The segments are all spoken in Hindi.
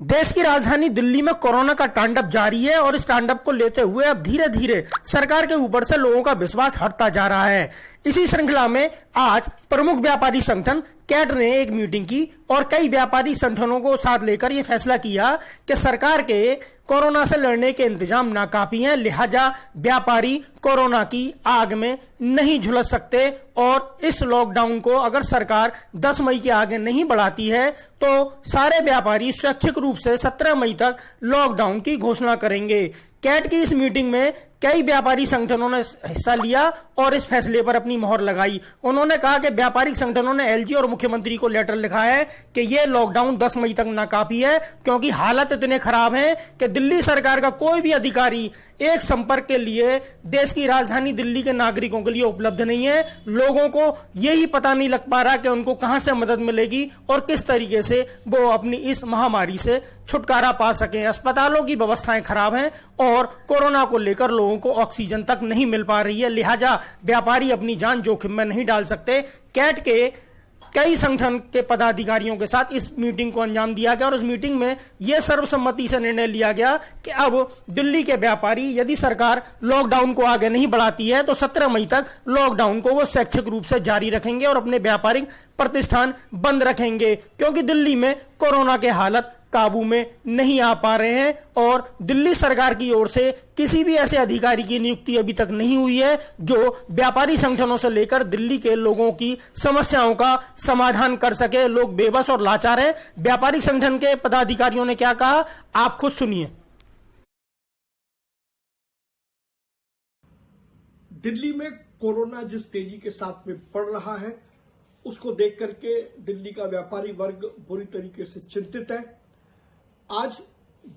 देश की राजधानी दिल्ली में कोरोना का तांडव जारी है और इस तांडव को लेते हुए अब धीरे धीरे सरकार के ऊपर से लोगों का विश्वास हटता जा रहा है। इसी श्रृंखला में आज प्रमुख व्यापारी संगठन कैट ने एक मीटिंग की और कई व्यापारी संगठनों को साथ लेकर यह फैसला किया कि सरकार के कोरोना से लड़ने के इंतजाम नाकाफी हैं, लिहाजा व्यापारी कोरोना की आग में नहीं झुलस सकते और इस लॉकडाउन को अगर सरकार 10 मई के आगे नहीं बढ़ाती है तो सारे व्यापारी स्वैच्छिक रूप से 17 मई तक लॉकडाउन की घोषणा करेंगे। कैट की इस मीटिंग में कई व्यापारी संगठनों ने हिस्सा लिया और इस फैसले पर अपनी मोहर लगाई। उन्होंने कहा कि व्यापारिक संगठनों ने एलजी और मुख्यमंत्री को लेटर लिखा है कि यह लॉकडाउन 10 मई तक नाकाफी है, क्योंकि हालत इतने खराब हैं कि दिल्ली सरकार का कोई भी अधिकारी एक संपर्क के लिए देश की राजधानी दिल्ली के नागरिकों के लिए उपलब्ध नहीं है। लोगों को यही पता नहीं लग पा रहा कि उनको कहां से मदद मिलेगी और किस तरीके से वो अपनी इस महामारी से छुटकारा पा सकें। अस्पतालों की व्यवस्थाएं खराब हैं और कोरोना को लेकर लोगों को ऑक्सीजन तक नहीं मिल पा रही है, लिहाजा व्यापारी अपनी जान जोखिम में नहीं डाल सकते। कैट के कई संगठन के पदाधिकारियों के साथ इस मीटिंग को अंजाम दिया गया और इस मीटिंग में यह सर्वसम्मति से निर्णय लिया गया कि अब दिल्ली के व्यापारी यदि सरकार लॉकडाउन को आगे नहीं बढ़ाती है तो 17 मई तक लॉकडाउन को वो स्वैच्छिक रूप से जारी रखेंगे और अपने व्यापारिक प्रतिष्ठान बंद रखेंगे, क्योंकि दिल्ली में कोरोना के हालत काबू में नहीं आ पा रहे हैं और दिल्ली सरकार की ओर से किसी भी ऐसे अधिकारी की नियुक्ति अभी तक नहीं हुई है जो व्यापारी संगठनों से लेकर दिल्ली के लोगों की समस्याओं का समाधान कर सके। लोग बेबस और लाचार हैं। व्यापारिक संगठन के पदाधिकारियों ने क्या कहा, आप खुद सुनिए। दिल्ली में कोरोना जिस तेजी के साथ में बढ़ रहा है उसको देख करके दिल्ली का व्यापारी वर्ग बुरी तरीके से चिंतित है। आज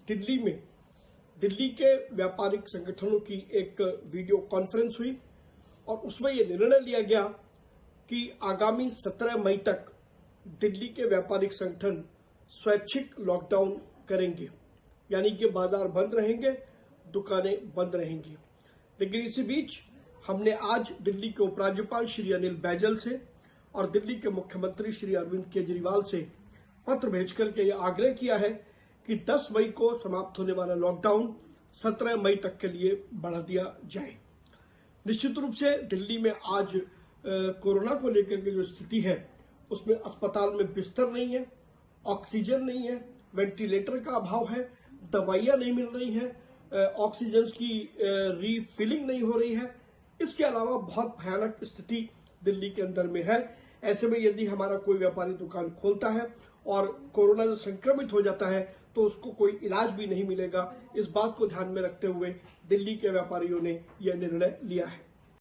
दिल्ली में दिल्ली के व्यापारिक संगठनों की एक वीडियो कॉन्फ्रेंस हुई और उसमें यह निर्णय लिया गया कि आगामी 17 मई तक दिल्ली के व्यापारिक संगठन स्वैच्छिक लॉकडाउन करेंगे, यानी कि बाजार बंद रहेंगे, दुकानें बंद रहेंगी। लेकिन इसी बीच हमने आज दिल्ली के उपराज्यपाल श्री अनिल बैजल से और दिल्ली के मुख्यमंत्री श्री अरविंद केजरीवाल से पत्र भेजकर के यह आग्रह किया है कि 10 मई को समाप्त होने वाला लॉकडाउन 17 मई तक के लिए बढ़ा दिया जाए। निश्चित रूप से दिल्ली में आज कोरोना को लेकर के जो स्थिति है उसमें अस्पताल में बिस्तर नहीं है, ऑक्सीजन नहीं है, वेंटिलेटर का अभाव है, दवाइयां नहीं मिल रही हैं, ऑक्सीजन की रीफिलिंग नहीं हो रही है। इसके अलावा बहुत भयानक स्थिति दिल्ली के अंदर में है। ऐसे में यदि हमारा कोई व्यापारी दुकान खोलता है और कोरोना से संक्रमित हो जाता है तो उसको कोई इलाज भी नहीं मिलेगा। इस बात को ध्यान में रखते हुए दिल्ली के व्यापारियों ने यह निर्णय लिया है।